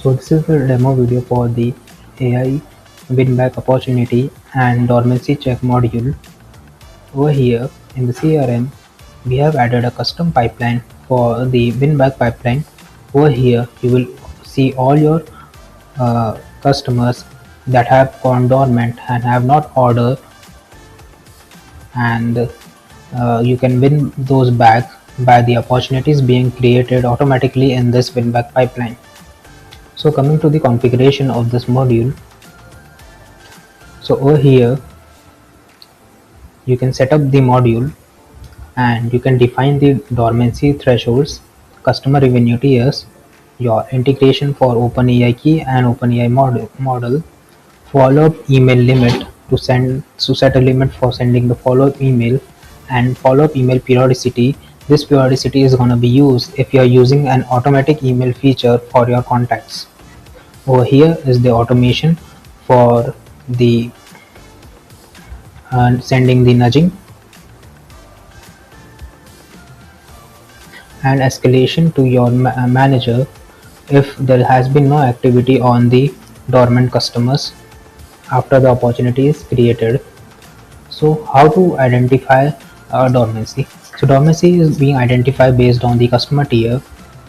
So this is the demo video for the AI win back opportunity and dormancy check module. Over here in the CRM, we have added a custom pipeline for the win back pipeline. Over here, you will see all your customers that have gone dormant and have not ordered, and you can win those back by the opportunities being created automatically in this win back pipeline. So coming to the configuration of this module, so over here you can set up the module and you can define the dormancy thresholds, customer revenue tiers, your integration for OpenAI key and OpenAI model, follow-up email limit to set a limit for sending the follow-up email, and follow-up email periodicity. This periodicity is going to be used if you are using an automatic email feature for your contacts. Over here is the automation for the sending the nudging and escalation to your manager if there has been no activity on the dormant customers after the opportunity is created. So how to identify dormancy? So dormancy is being identified based on the customer tier.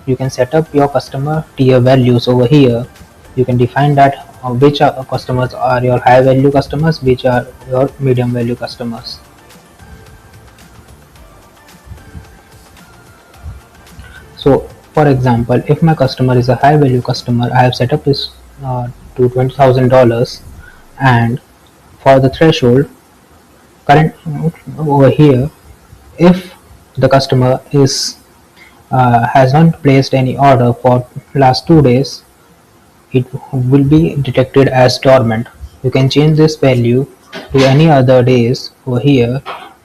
You can set up your customer tier values over here. You can define that which customers are your high value customers, which are your medium value customers. So for example, if my customer is a high value customer, I have set up this to $20,000, and for the threshold current over here, if the customer is has not placed any order for last 2 days, it will be detected as dormant. You can change this value to any other days over here,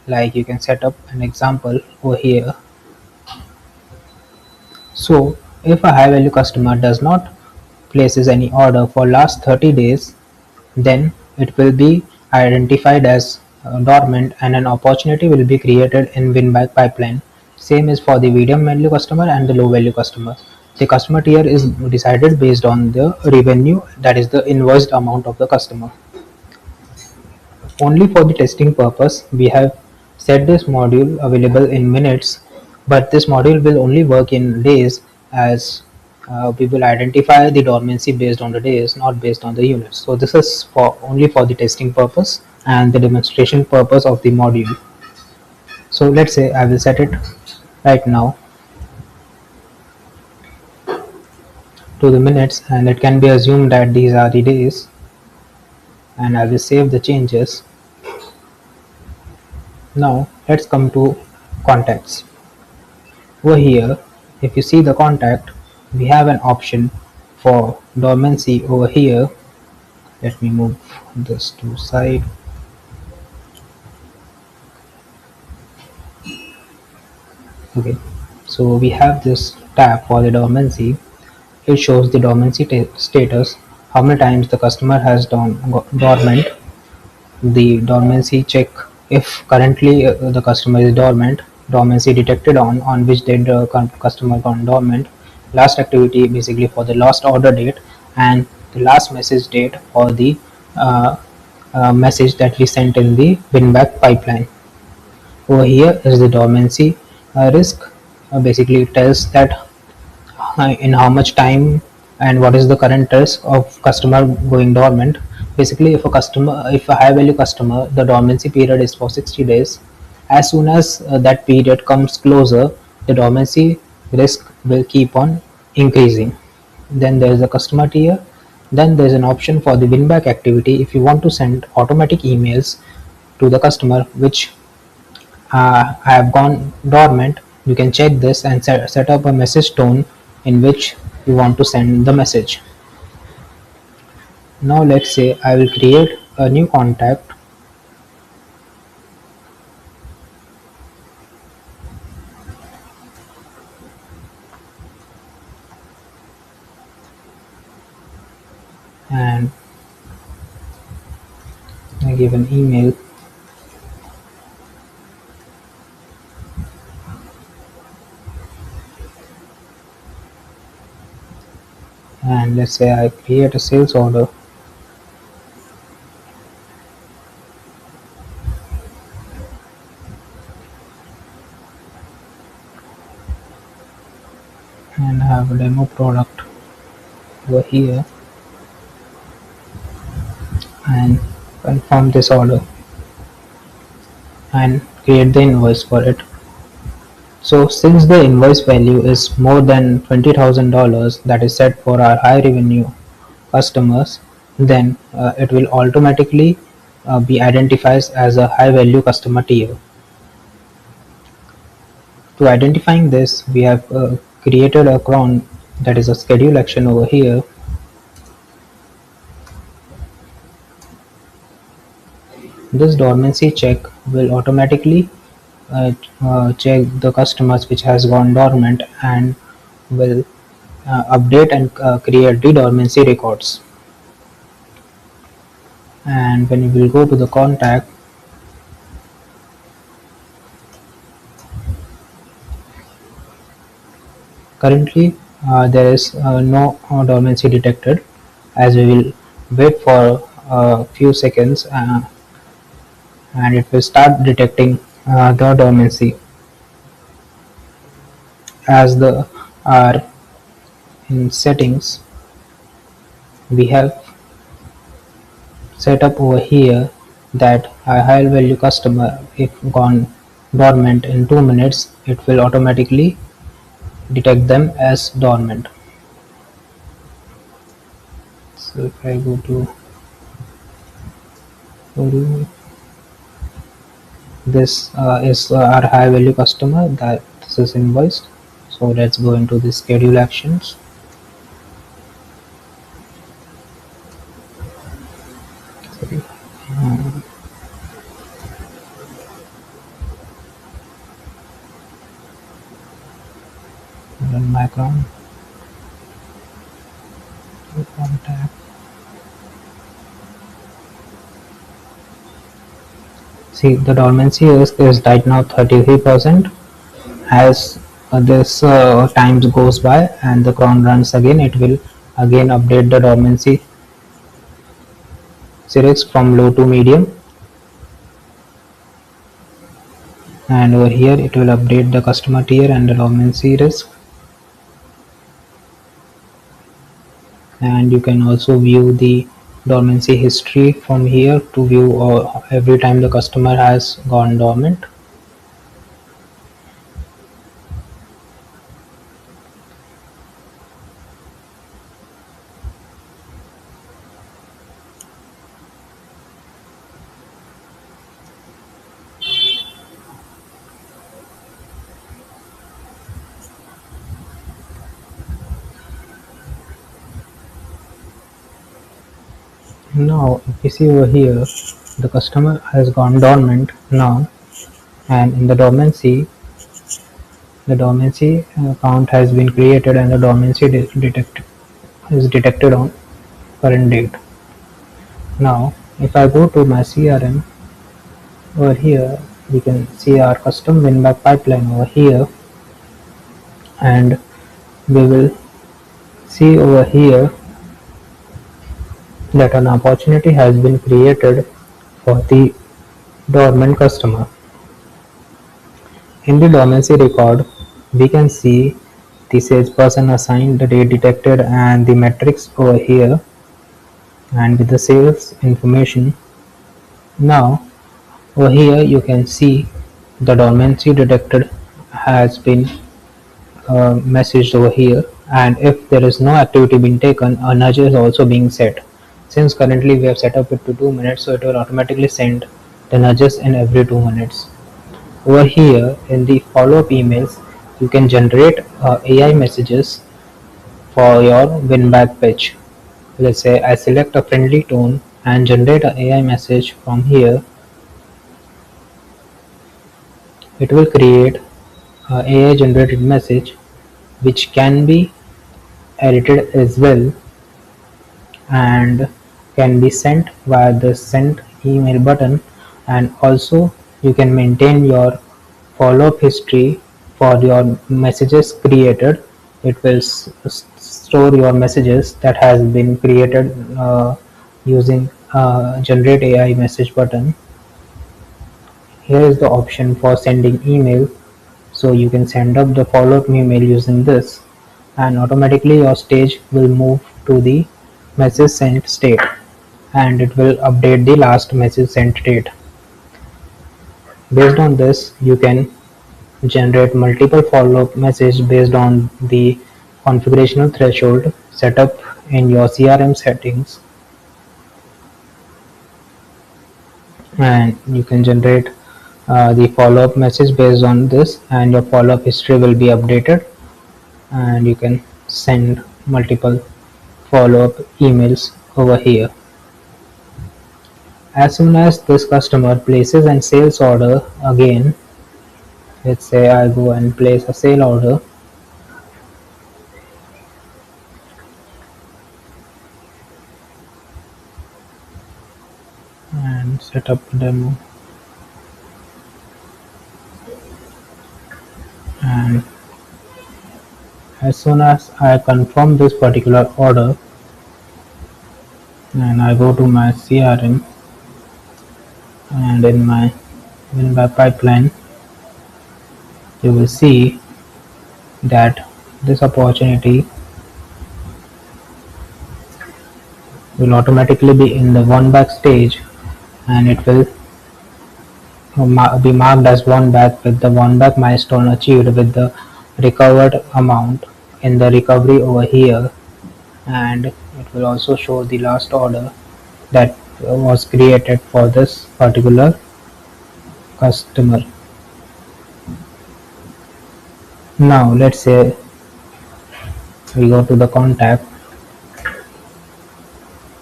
like you can set up an example over here. So if a high value customer does not places any order for last 30 days, then it will be identified as dormant and an opportunity will be created in win back pipeline. Same is for the medium value customer and the low value customers. The customer tier is decided based on the revenue, that is the invoiced amount of the customer. Only for the testing purpose, we have set this module available in minutes, but this module will only work in days, as we will identify the dormancy based on the days, not based on the units. So this is for only for the testing purpose and the demonstration purpose of the module. So let's say I will set it right now to the minutes, and it can be assumed that these are the days, and I will save the changes. Now let's come to contacts. Over here, if you see the contact, we have an option for dormancy over here. Let me move this to side. Okay, so we have this tab for the dormancy. It shows the dormancy status, how many times the customer has dormant, the dormancy check if currently the customer is dormant, dormancy detected on which date the customer gone dormant, last activity basically for the last order date, and the last message date for the uh, message that we sent in the win back pipeline. Over here is the dormancy risk. Basically it tells that in how much time and what is the current risk of customer going dormant. Basically, if a high value customer, the dormancy period is for 60 days. As soon as that period comes closer, the dormancy risk will keep on increasing. Then there is a customer tier. Then there is an option for the win back activity. If you want to send automatic emails to the customer which have gone dormant, you can check this and set up a message tone in which you want to send the message. Now let's say I will create a new contact, and I give an email, and let's say I create a sales order and have a demo product over here and confirm this order and create the invoice for it. So since the invoice value is more than $20,000 that is set for our high revenue customers, then it will automatically be identified as a high value customer tier. To identifying this, we have created a cron, that is a schedule action over here. This dormancy check will automatically check the customers which has gone dormant and will update and create the dormancy records. And when you will go to the contact, currently there is no dormancy detected, as we will wait for a few seconds and it will start detecting the dormancy. As the are in settings, we have set up over here that a high value customer, if gone dormant in 2 minutes, it will automatically detect them as dormant. So if I go to Odoo, this is our high value customer that this is invoiced. So let's go into the schedule actions. Sorry. Run background contact. See, the dormancy is right now 33%. As this times goes by and the cron runs again, it will again update the dormancy series from low to medium, and over here it will update the customer tier and the dormancy risk. And you can also view the dormancy history from here to view every time the customer has gone dormant. Now if you see over here, the customer has gone dormant now, and in the dormancy count has been created and the dormancy is detected on current date. Now if I go to my CRM, over here we can see our custom win back pipeline over here, and we will see over here that an opportunity has been created for the dormant customer. In the dormancy record, we can see the salesperson assigned, the date detected, and the metrics over here, and with the sales information. Now over here you can see the dormancy detected has been messaged over here, and if there is no activity being taken, a nudge is also being set. Since currently we have set up it to 2 minutes, so it will automatically send the nudges in every 2 minutes. Over here in the follow-up emails, you can generate AI messages for your win back pitch. Let's say I select a friendly tone and generate an AI message from here. It will create an AI generated message which can be edited as well and can be sent via the send email button, and also you can maintain your follow-up history for your messages created. It will store your messages that has been created using generate AI message button. Here is the option for sending email, so you can send up the follow-up email using this, and automatically your stage will move to the message sent state, and it will update the last message sent date. Based on this, you can generate multiple follow-up messages based on the configurational threshold set up in your CRM settings, and you can generate the follow-up message based on this, and your follow-up history will be updated, and you can send multiple follow-up emails over here. As soon as this customer places a sales order again, let's say I go and place a sale order, and set up a demo, and as soon as I confirm this particular order and I go to my CRM, and in my pipeline, you will see that this opportunity will automatically be in the won back stage, and it will be marked as won back with the won back milestone achieved with the recovered amount in the recovery over here, and it will also show the last order that was created for this particular customer. Now let's say we go to the contact,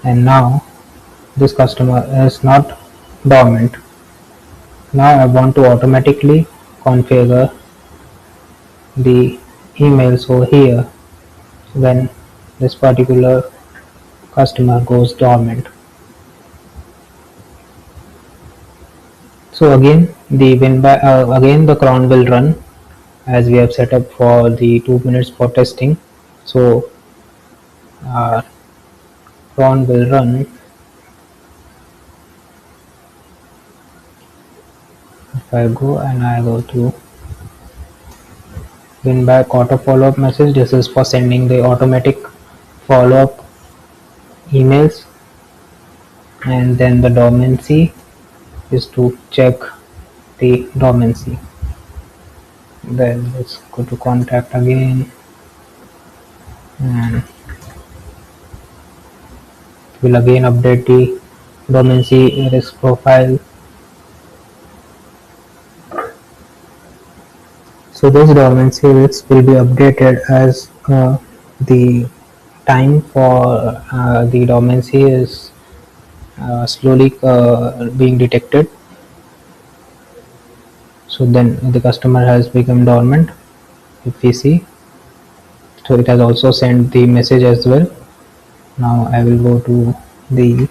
and now this customer is not dormant. Now I want to automatically configure the emails over here when this particular customer goes dormant. So again the cron will run as we have set up for the 2 minutes for testing. So our cron will run. If I go to win back auto follow-up message, this is for sending the automatic follow-up emails, and then the dormancy is to check the dormancy. Then let's go to contact again, and we'll again update the dormancy risk profile. So this dormancy risk will be updated as the time for the dormancy is slowly being detected. So then the customer has become dormant, if we see. So it has also sent the message as well. Now I will go to the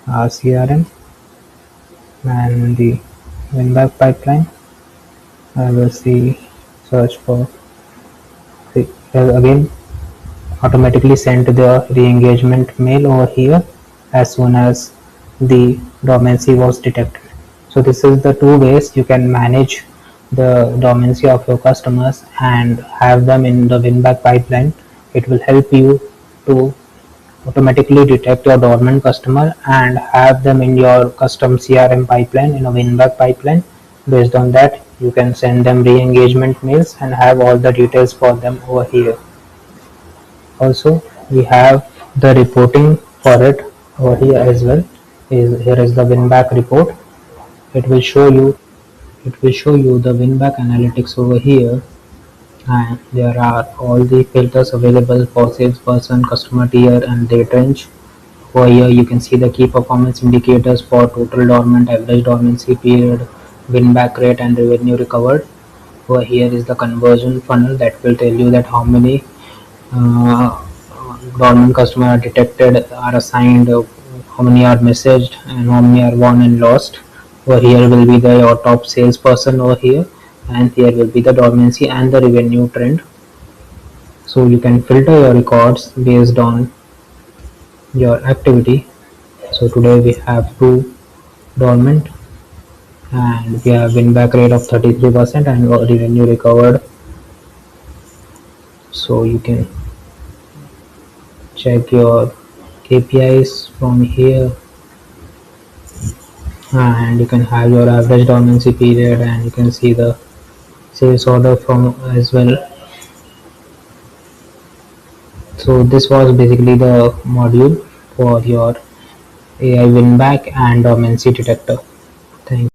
CRM and the win back pipeline. I will search for again automatically send the re-engagement mail over here as soon as the dormancy was detected. So this is the two ways you can manage the dormancy of your customers and have them in the win back pipeline. It will help you to automatically detect your dormant customer and have them in your custom CRM pipeline in a win back pipeline. Based on that, you can send them re-engagement mails and have all the details for them over here. Also, we have the reporting for it over here as well. Here is the win back report. It will show you the win back analytics over here, and there are all the filters available for salesperson, customer tier, and date range. Over here you can see the key performance indicators for total dormant, average dormancy period, win back rate, and revenue recovered. Over here is the conversion funnel that will tell you that how many dormant customers are detected, are assigned, how many are messaged, and how many are won and lost. Over here will be your top salesperson over here, and here will be the dormancy and the revenue trend. So you can filter your records based on your activity. So today we have two dormant, and we have win back rate of 33% and revenue recovered. So you can check your KPIs from here, and you can have your average dormancy period, and you can see the sales order from as well. So this was basically the module for your AI win back and dormancy detector. Thank you.